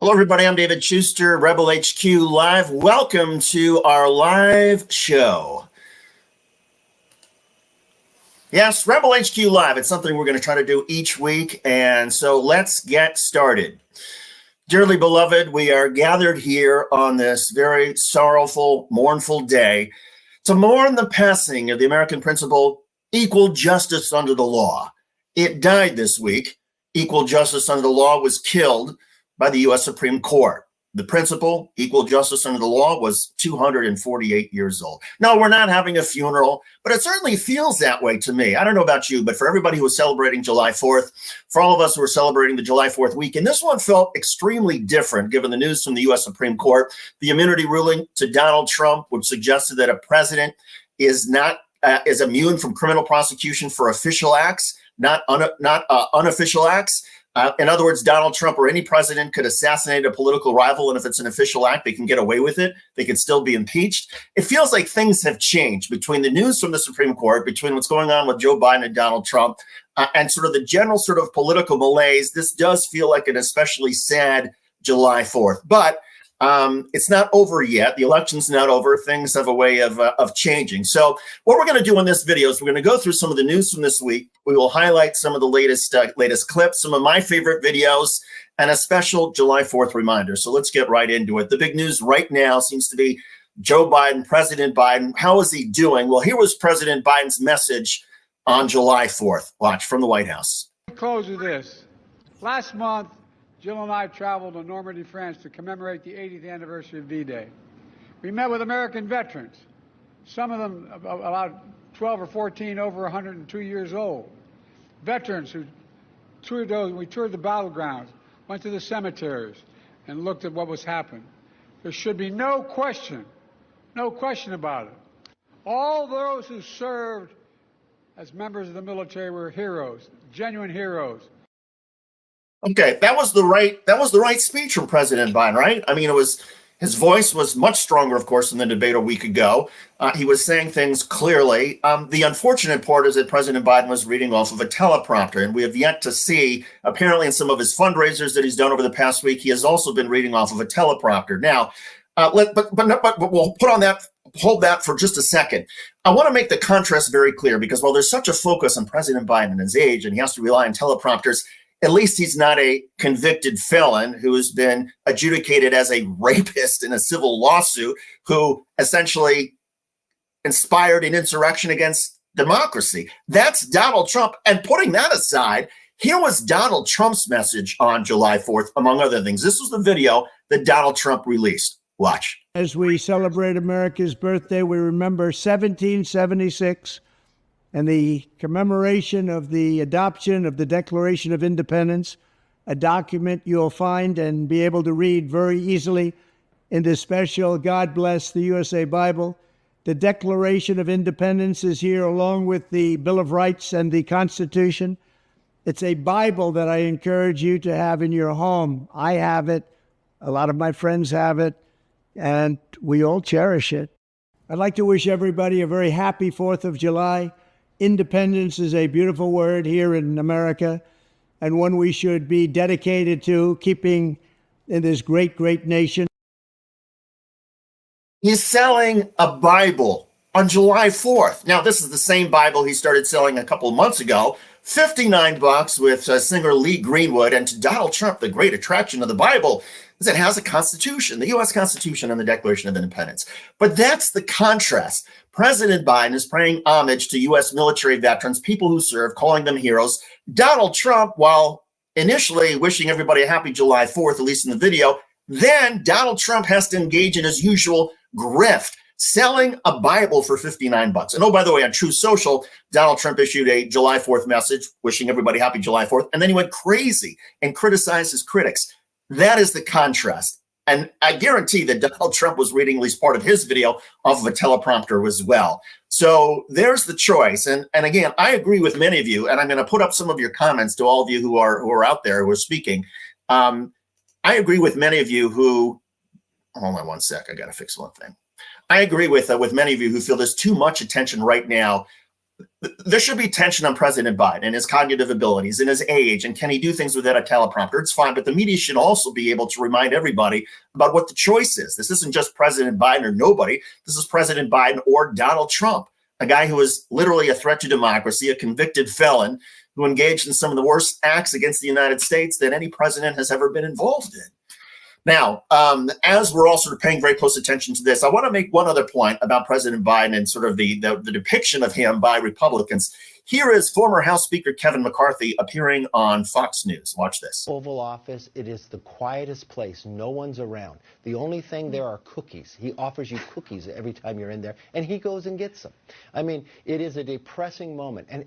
Hello, everybody. I'm David Shuster, Rebel HQ Live. Welcome to our live show. Yes, Rebel HQ Live. It's something we're going to try to do each week, and so let's get started. Dearly beloved, we are gathered here on this very sorrowful, mournful day to mourn the passing of the American principle, equal justice under the law. It died this week. Equal justice under the law was killed by the U.S. Supreme Court. The principle, equal justice under the law, was 248 years old. No, we're not having a funeral, but it certainly feels that way to me. I don't know about you, but for everybody who was celebrating July 4th, for all of us who were celebrating the July 4th weekend, this one felt extremely different given the news from the U.S. Supreme Court, the immunity ruling to Donald Trump, which suggested that a president is immune from criminal prosecution for official acts, not unofficial acts. In other words, Donald Trump or any president could assassinate a political rival, and if it's an official act, they can get away with it. They could still be impeached. It feels like things have changed between the news from the Supreme Court, between what's going on with Joe Biden and Donald Trump, and sort of the general sort of political malaise. This does feel like an especially sad July 4th. But it's not over yet. The election's not over. Things have a way of changing. So what we're going to do in this video is we're going to go through some of the news from this week. We will highlight some of the latest clips, some of my favorite videos, and a special July 4th reminder. So let's get right into it. The big news right now seems to be Joe Biden, President Biden. How is he doing? Well, here was President Biden's message on July 4th. Watch from the White House. Close with this. Last month, Jill and I traveled to Normandy, France to commemorate the 80th anniversary of V-Day. We met with American veterans, some of them about 12 or 14 over 102 years old. Veterans who we toured the battlegrounds, went to the cemeteries, and looked at what was happening. There should be no question about it. All those who served as members of the military were heroes, genuine heroes. Okay, that was the right speech from President Biden, right? I mean, his voice was much stronger, of course, than the debate a week ago. He was saying things clearly. The unfortunate part is that President Biden was reading off of a teleprompter, and we have yet to see, apparently in some of his fundraisers that he's done over the past week, he has also been reading off of a teleprompter. Now, but we'll hold that for just a second. I want to make the contrast very clear, because while there's such a focus on President Biden and his age, and he has to rely on teleprompters, at least he's not a convicted felon who has been adjudicated as a rapist in a civil lawsuit, who essentially inspired an insurrection against democracy. That's Donald Trump. And putting that aside, here was Donald Trump's message on July 4th, among other things. This was the video that Donald Trump released. Watch. As we celebrate America's birthday, we remember 1776 and the commemoration of the adoption of the Declaration of Independence, a document you'll find and be able to read very easily in this special God Bless the USA Bible. The Declaration of Independence is here along with the Bill of Rights and the Constitution. It's a Bible that I encourage you to have in your home. I have it. A lot of my friends have it, and we all cherish it. I'd like to wish everybody a very happy 4th of July. Independence is a beautiful word here in America, and one we should be dedicated to keeping in this great, great nation. He's selling a Bible on July 4th. Now, this is the same Bible he started selling a couple of months ago, $59 with singer Lee Greenwood. And to Donald Trump, the great attraction of the Bible is it has a Constitution, the U.S. Constitution and the Declaration of Independence. But that's the contrast. President Biden is paying homage to U.S. military veterans, people who serve, calling them heroes. Donald Trump, while initially wishing everybody a happy July 4th, at least in the video, then Donald Trump has to engage in his usual grift, selling a Bible for $59. And oh, by the way, on True Social, Donald Trump issued a July 4th message wishing everybody happy July 4th. And then he went crazy and criticized his critics. That is the contrast. And I guarantee that Donald Trump was reading at least part of his video off of a teleprompter as well. So there's the choice. And again, I agree with many of you, and I'm going to put up some of your comments to all of you who are out there who are speaking. I agree with many of you who, hold on one sec, I got to fix one thing. I agree with many of you who feel there's too much attention right now there should be tension on President Biden and his cognitive abilities and his age, and can he do things without a teleprompter? It's fine, but the media should also be able to remind everybody about what the choice is. This isn't just President Biden or nobody. This is President Biden or Donald Trump, a guy who is literally a threat to democracy, a convicted felon who engaged in some of the worst acts against the United States that any president has ever been involved in. Now, as we're all sort of paying very close attention to this, I want to make one other point about President Biden and sort of the depiction of him by Republicans. Here is former House Speaker Kevin McCarthy appearing on Fox News. Watch this. Oval Office, it is the quietest place. No one's around. The only thing there are cookies. He offers you cookies every time you're in there, and he goes and gets them. I mean, it is a depressing moment. And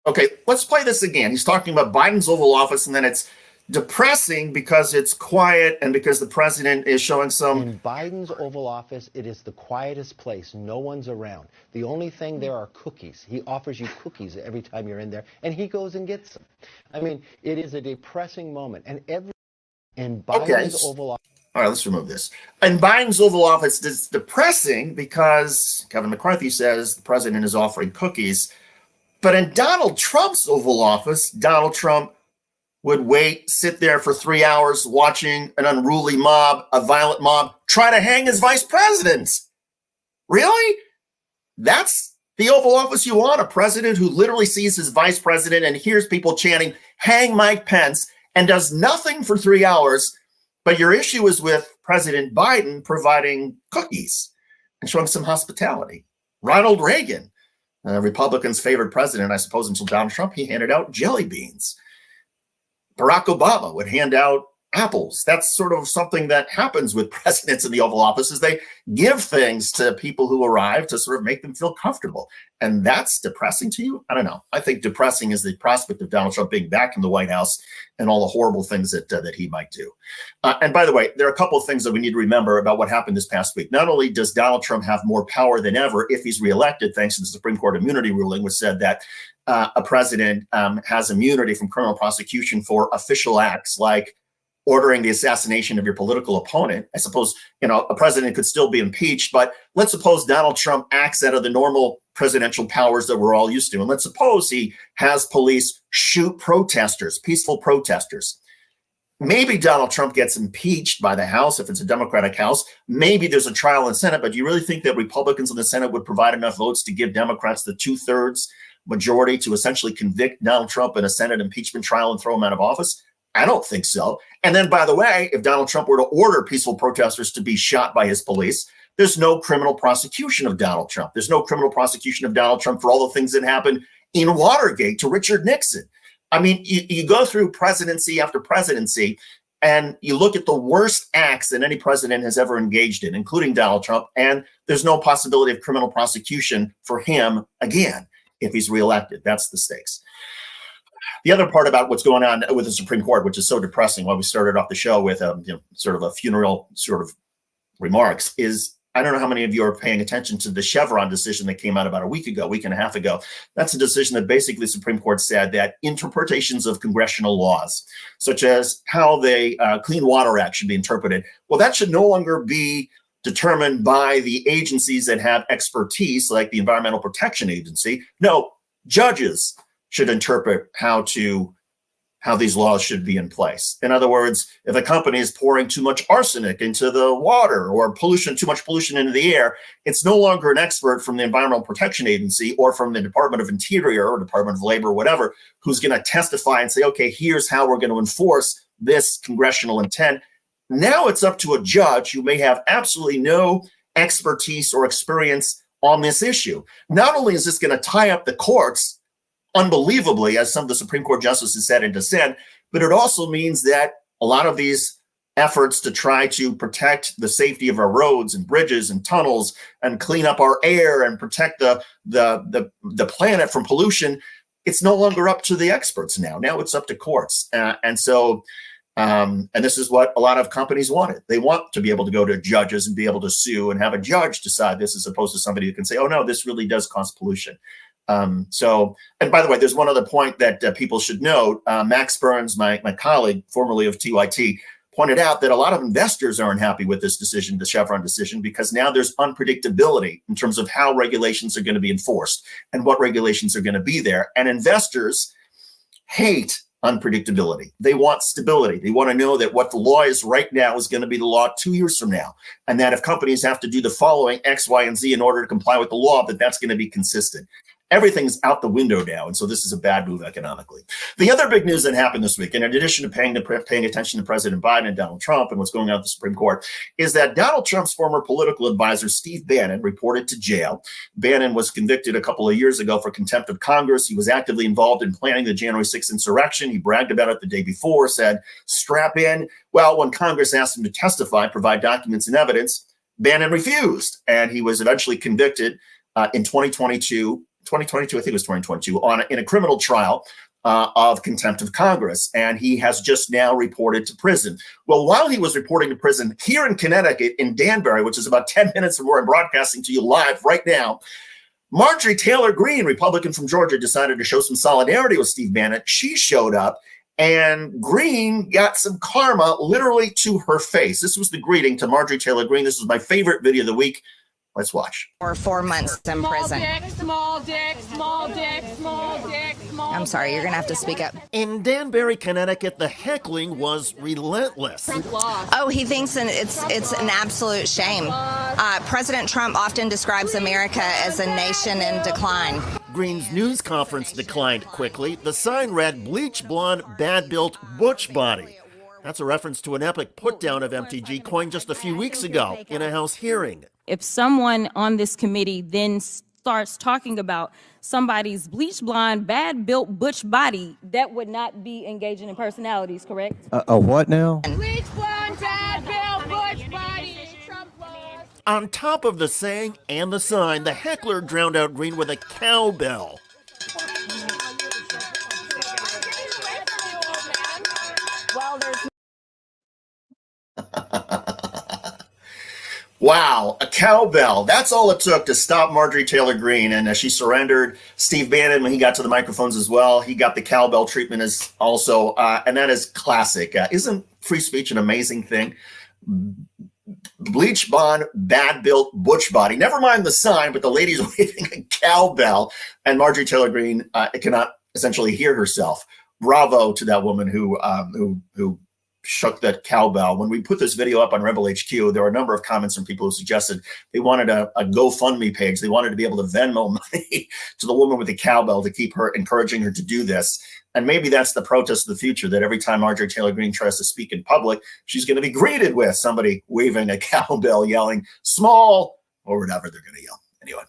Okay, let's play this again. He's talking about Biden's Oval Office, and then it's depressing because it's quiet and because the president is showing some. In Biden's Oval Office, it is the quietest place. No one's around. The only thing there are cookies. He offers you cookies every time you're in there, and he goes and gets them. I mean, it is a depressing moment. And in Biden's Oval Office. All right, let's remove this. In Biden's Oval Office, it's depressing because Kevin McCarthy says the president is offering cookies. But in Donald Trump's Oval Office, Donald Trump would wait, sit there for 3 hours watching an unruly mob, a violent mob, try to hang his vice president. Really? That's the Oval Office you want? A president who literally sees his vice president and hears people chanting, hang Mike Pence, and does nothing for 3 hours. But your issue is with President Biden providing cookies and showing some hospitality. Ronald Reagan, Republicans' favorite president, I suppose, until Donald Trump, he handed out jelly beans. Barack Obama would hand out apples. That's sort of something that happens with presidents in the Oval Office, is they give things to people who arrive to sort of make them feel comfortable. And that's depressing to you? I don't know. I think depressing is the prospect of Donald Trump being back in the White House and all the horrible things that he might do. And by the way, there are a couple of things that we need to remember about what happened this past week. Not only does Donald Trump have more power than ever if he's reelected, thanks to the Supreme Court immunity ruling, which said that a president has immunity from criminal prosecution for official acts like ordering the assassination of your political opponent. I suppose, a president could still be impeached, but let's suppose Donald Trump acts out of the normal presidential powers that we're all used to. And let's suppose he has police shoot protesters, peaceful protesters. Maybe Donald Trump gets impeached by the House if it's a Democratic House. Maybe there's a trial in the Senate, but do you really think that Republicans in the Senate would provide enough votes to give Democrats the 2/3 majority to essentially convict Donald Trump in a Senate impeachment trial and throw him out of office? I don't think so. And then, by the way, if Donald Trump were to order peaceful protesters to be shot by his police, there's no criminal prosecution of Donald Trump. There's no criminal prosecution of Donald Trump for all the things that happened in Watergate to Richard Nixon. I mean, you go through presidency after presidency, and you look at the worst acts that any president has ever engaged in, including Donald Trump, and there's no possibility of criminal prosecution for him again if he's reelected. That's the stakes. The other part about what's going on with the Supreme Court, which is so depressing, why we started off the show with sort of a funeral sort of remarks, is I don't know how many of you are paying attention to the Chevron decision that came out about a week and a half ago. That's a decision that basically the Supreme Court said that interpretations of congressional laws, such as how the Clean Water Act should be interpreted, well, that should no longer be determined by the agencies that have expertise, like the Environmental Protection Agency. No, judges should interpret how these laws should be in place. In other words, if a company is pouring too much arsenic into the water or too much pollution into the air, it's no longer an expert from the Environmental Protection Agency or from the Department of Interior or Department of Labor or whatever, who's going to testify and say, okay, here's how we're going to enforce this congressional intent. Now it's up to a judge who may have absolutely no expertise or experience on this issue. Not only is this going to tie up the courts, unbelievably, as some of the Supreme Court justices said in dissent, but it also means that a lot of these efforts to try to protect the safety of our roads and bridges and tunnels and clean up our air and protect the planet from pollution, it's no longer up to the experts now. Now it's up to courts. And this is what a lot of companies wanted. They want to be able to go to judges and be able to sue and have a judge decide this, as opposed to somebody who can say, oh, no, this really does cause pollution. And by the way, there's one other point that people should note. Max Burns, my colleague, formerly of TYT, pointed out that a lot of investors aren't happy with this decision, the Chevron decision, because now there's unpredictability in terms of how regulations are going to be enforced and what regulations are going to be there. And investors hate unpredictability. They want stability. They want to know that what the law is right now is going to be the law 2 years from now. And that if companies have to do the following X, Y, and Z in order to comply with the law, that that's going to be consistent. Everything's out the window now, and so this is a bad move economically. The other big news that happened this week, in addition to paying attention to President Biden and Donald Trump and what's going on at the Supreme Court, is that Donald Trump's former political advisor, Steve Bannon, reported to jail. Bannon was convicted a couple of years ago for contempt of Congress. He was actively involved in planning the January 6th insurrection. He bragged about it the day before, said, strap in. Well, when Congress asked him to testify, provide documents and evidence, Bannon refused, and he was eventually convicted in 2022, I think it was 2022, in a criminal trial of contempt of Congress. And he has just now reported to prison. Well, while he was reporting to prison here in Connecticut, in Danbury, which is about 10 minutes from where I'm broadcasting to you live right now, Marjorie Taylor Greene, Republican from Georgia, decided to show some solidarity with Steve Bannon. She showed up, and Greene got some karma literally to her face. This was the greeting to Marjorie Taylor Greene. This was my favorite video of the week. Let's watch. Or 4 months in prison. Small dick, small dick, small dick, small dick. I'm sorry, you're gonna have to speak up. In Danbury, Connecticut, the heckling was relentless. Oh, he thinks it's an absolute shame. President Trump often describes America as a nation in decline. Greene's news conference declined quickly. The sign read, "Bleach blonde, bad-built, butch body." That's a reference to an epic put-down of MTG coined just a few weeks ago in a House hearing. If someone on this committee then starts talking about somebody's bleach blonde, bad-built butch body, that would not be engaging in personalities, correct? A what now? Bleach blonde, bad-built, butch body. Trump laws. On top of the saying and the sign, the heckler drowned out Greene with a cowbell. Well, there's Wow, a cowbell. That's all it took to stop Marjorie Taylor Greene. And as she surrendered, Steve Bannon, when he got to the microphones as well, he got the cowbell treatment as also, and that is classic. Isn't free speech an amazing thing? Bleach blonde, bad-built butch body. Never mind the sign, but the lady's waving a cowbell, and Marjorie Taylor Greene cannot essentially hear herself. Bravo to that woman who shook that cowbell. When we put this video up on Rebel HQ, there were a number of comments from people who suggested they wanted a GoFundMe page. They wanted to be able to Venmo money to the woman with the cowbell to keep her, encouraging her to do this. And maybe that's the protest of the future, that every time Marjorie Taylor Greene tries to speak in public, she's going to be greeted with somebody waving a cowbell, yelling, small, or whatever they're going to yell. Anyway,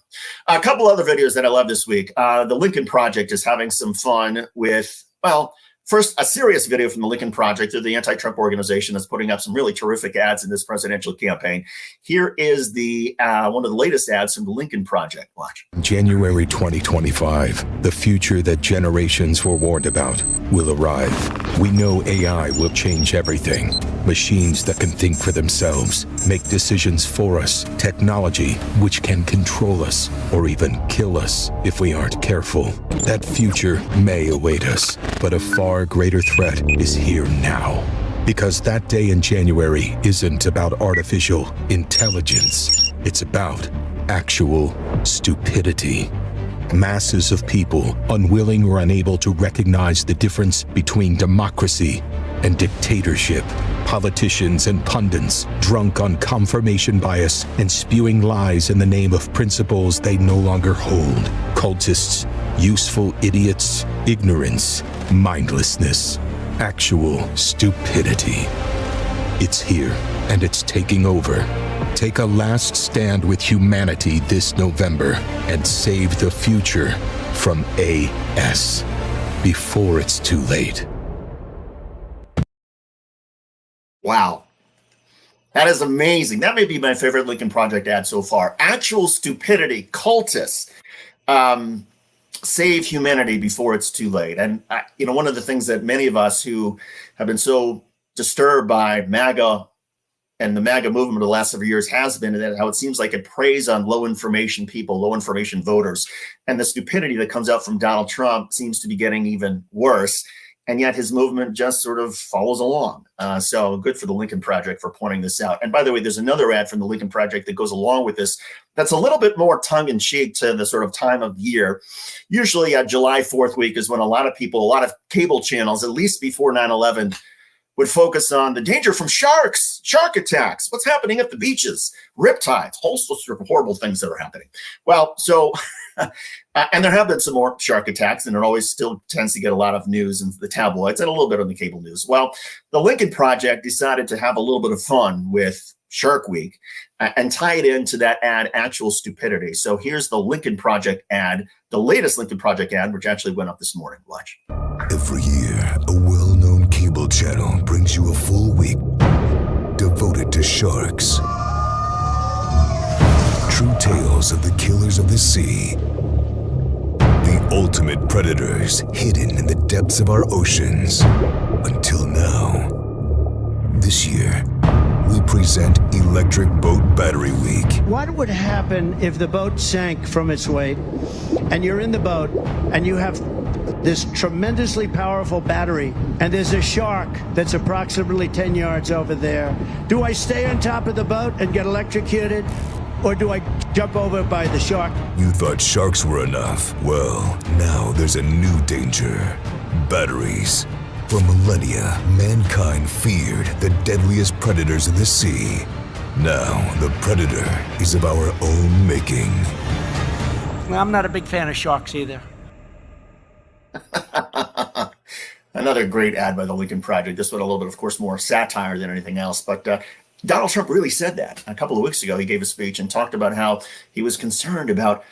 a couple other videos that I love this week. The Lincoln Project is having some fun with, well, first, a serious video from the Lincoln Project, the anti-Trump organization that's putting up some really terrific ads in this presidential campaign. Here is the one of the latest ads from the Lincoln Project. Watch. January 2025, the future that generations were warned about will arrive. We know AI will change everything. Machines that can think for themselves, make decisions for us, technology which can control us or even kill us if we aren't careful. That future may await us, but a far greater threat is here now. Because that day in January isn't about artificial intelligence. It's about actual stupidity. Masses of people, unwilling or unable to recognize the difference between democracy and dictatorship. Politicians and pundits, drunk on confirmation bias and spewing lies in the name of principles they no longer hold. Cultists, useful idiots, ignorance, mindlessness, actual stupidity. It's here, and it's taking over. Take a last stand with humanity this November and save the future from AS before it's too late. Wow. That is amazing. That may be my favorite Lincoln Project ad so far. Actual stupidity, cultists, save humanity before it's too late. And, one of the things that many of us who have been so disturbed by MAGA and the MAGA movement of the last several years has been that how it seems like it preys on low information people, low information voters. And the stupidity that comes out from Donald Trump seems to be getting even worse. and yet his movement just sort of follows along. So good for the Lincoln Project for pointing this out. And by the way, there's another ad from the Lincoln Project that goes along with this that's a little bit more tongue-in-cheek to the sort of time of year. Usually July 4th week is when a lot of people, a lot of cable channels, at least before 9/11, would focus on the danger from sharks, shark attacks, what's happening at the beaches, riptides, whole sorts of horrible things that are happening. Well, so, and there have been some more shark attacks, and it always still tends to get a lot of news in the tabloids and a little bit on the cable news. Well, the Lincoln Project decided to have a little bit of fun with Shark Week and tie it into that ad, Actual Stupidity. So here's the Lincoln Project ad, the latest Lincoln Project ad, which actually went up this morning. Watch. Every year, a well-known cable channel brings you a full week devoted to sharks. True tales of the killers of the sea. The ultimate predators hidden in the depths of our oceans. Until now. This year, we present Electric Boat Battery Week. What would happen if the boat sank from its weight and you're in the boat and you have this tremendously powerful battery and there's a shark that's approximately 10 yards over there? Do I stay on top of the boat and get electrocuted, or do I jump over by the shark? You thought sharks were enough. Well, now there's a new danger. Batteries. For millennia, mankind feared the deadliest predators of the sea. Now, the predator is of our own making. I'm not a big fan of sharks either. Another great ad by the Lincoln Project. This one a little bit, of course, more satire than anything else. But Donald Trump really said that. A couple of weeks ago, he gave a speech and talked about how he was concerned about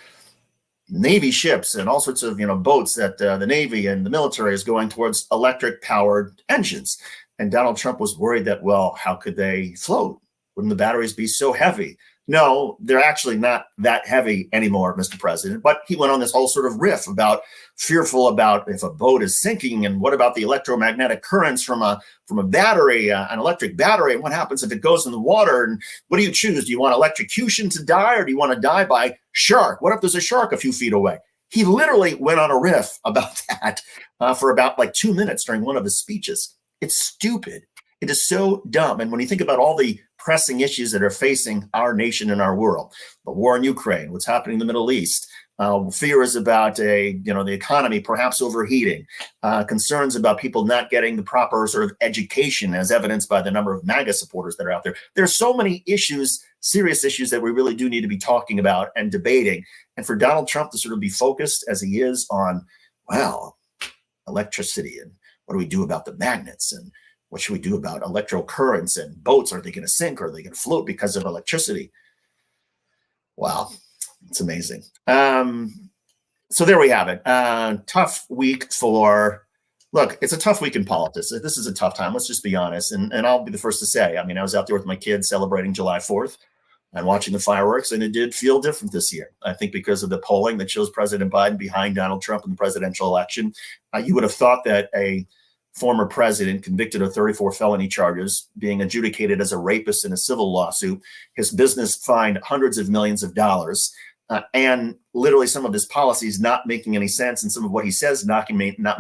Navy ships and all sorts of boats that the Navy and the military is going towards electric powered engines. And Donald Trump was worried that, well, how could they float? Wouldn't the batteries be so heavy? No, they're actually not that heavy anymore, Mr. President. But he went on this whole sort of riff about fearful about if a boat is sinking, and what about the electromagnetic currents from a battery, an electric battery, and what happens if it goes in the water? And what do you choose? Do you want electrocution to die, or do you want to die by shark? What if there's a shark a few feet away? He literally went on a riff about that for about 2 minutes during one of his speeches. It's stupid. It is so dumb. And when you think about all the pressing issues that are facing our nation and our world, the war in Ukraine, what's happening in the Middle East, fears about the economy perhaps overheating, concerns about people not getting the proper sort of education, as evidenced by the number of MAGA supporters that are out there. There's so many issues, serious issues, that we really do need to be talking about and debating. And for Donald Trump to sort of be focused as he is on, well, electricity, and what do we do about the magnets, and what should we do about electrical currents and boats? Are they going to sink? Or are they going to float because of electricity? Wow, it's amazing. So there we have it. Tough week look, it's a tough week in politics. This is a tough time. Let's just be honest. And I'll be the first to say, I mean, I was out there with my kids celebrating July 4th and watching the fireworks, and it did feel different this year. I think because of the polling that shows President Biden behind Donald Trump in the presidential election. You would have thought that a former president convicted of 34 felony charges, being adjudicated as a rapist in a civil lawsuit, his business fined hundreds of millions of dollars, and literally some of his policies not making any sense, and some of what he says not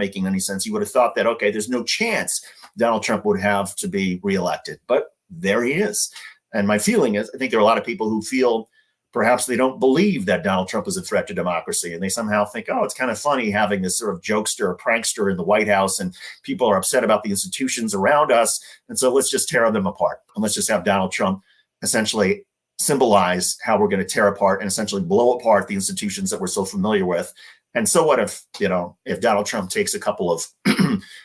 making any sense. You would have thought that, okay, there's no chance Donald Trump would have to be reelected. But there he is. And my feeling is, I think there are a lot of people who feel perhaps they don't believe that Donald Trump is a threat to democracy. And they somehow think, oh, it's kind of funny having this sort of jokester or prankster in the White House, and people are upset about the institutions around us. And so let's just tear them apart. And let's just have Donald Trump essentially symbolize how we're going to tear apart and essentially blow apart the institutions that we're so familiar with. And so what if Donald Trump takes a couple of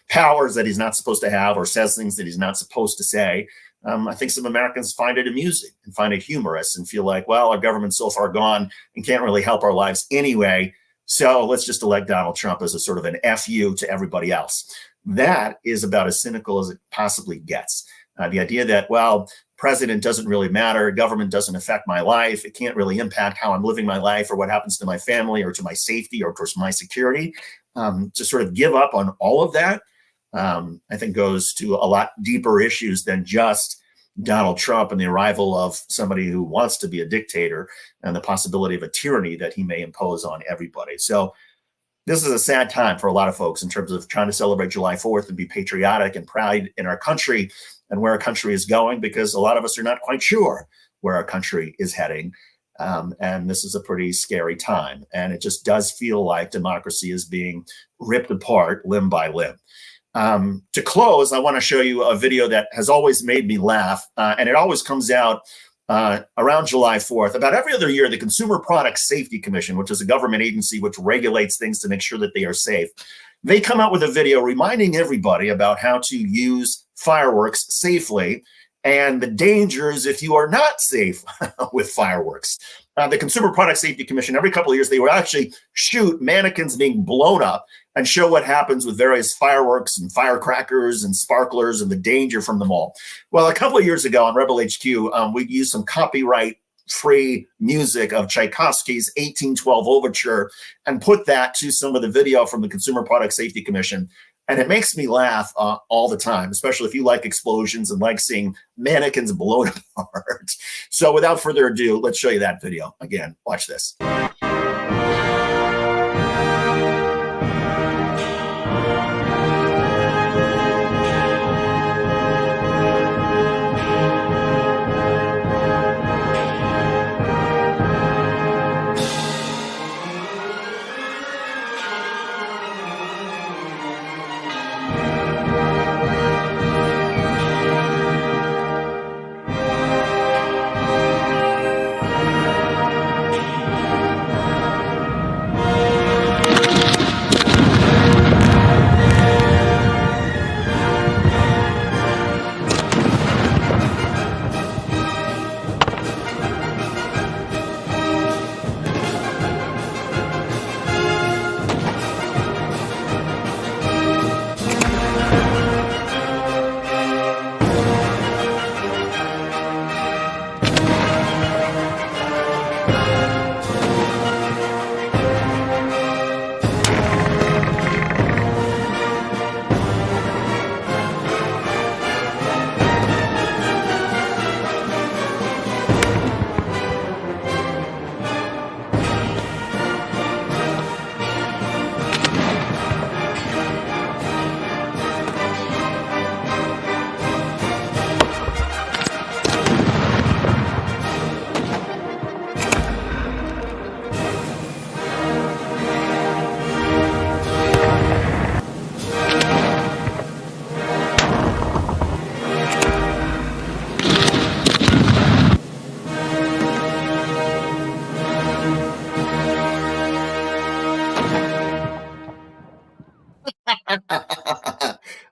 powers that he's not supposed to have, or says things that he's not supposed to say? I think some Americans find it amusing and find it humorous and feel like, well, our government's so far gone and can't really help our lives anyway. So let's just elect Donald Trump as a sort of an FU to everybody else. That is about as cynical as it possibly gets. The idea that, well, president doesn't really matter, government doesn't affect my life, it can't really impact how I'm living my life or what happens to my family or to my safety or towards my security. To sort of give up on all of that, I think goes to a lot deeper issues than just Donald Trump and the arrival of somebody who wants to be a dictator and the possibility of a tyranny that he may impose on everybody. So this is a sad time for a lot of folks in terms of trying to celebrate July 4th and be patriotic and proud in our country and where our country is going, because a lot of us are not quite sure where our country is heading. And this is a pretty scary time. And it just does feel like democracy is being ripped apart limb by limb. To close, I want to show you a video that has always made me laugh. And it always comes out around July 4th. About every other year, the Consumer Product Safety Commission, which is a government agency which regulates things to make sure that they are safe, they come out with a video reminding everybody about how to use fireworks safely and the dangers if you are not safe with fireworks. The Consumer Product Safety Commission, every couple of years, they would actually shoot mannequins being blown up and show what happens with various fireworks and firecrackers and sparklers and the danger from them all. Well, a couple of years ago on Rebel HQ, we used some copyright-free music of Tchaikovsky's 1812 Overture and put that to some of the video from the Consumer Product Safety Commission. And it makes me laugh all the time, especially if you like explosions and like seeing mannequins blown apart. So without further ado, let's show you that video. Again, watch this.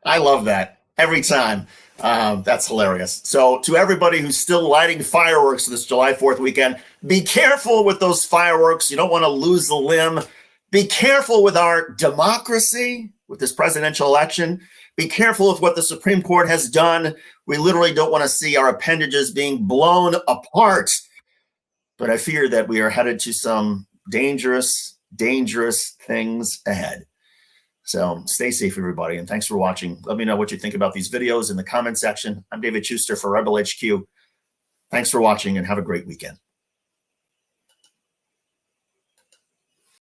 I love that every time. That's hilarious. So to everybody who's still lighting fireworks this July 4th weekend, be careful with those fireworks. You don't want to lose a limb. Be careful with our democracy, with this presidential election. Be careful with what the Supreme Court has done. We literally don't want to see our appendages being blown apart. But I fear that we are headed to some dangerous, dangerous things ahead. So stay safe, everybody, and thanks for watching. Let me know what you think about these videos in the comment section. I'm David Shuster for Rebel HQ. Thanks for watching and have a great weekend.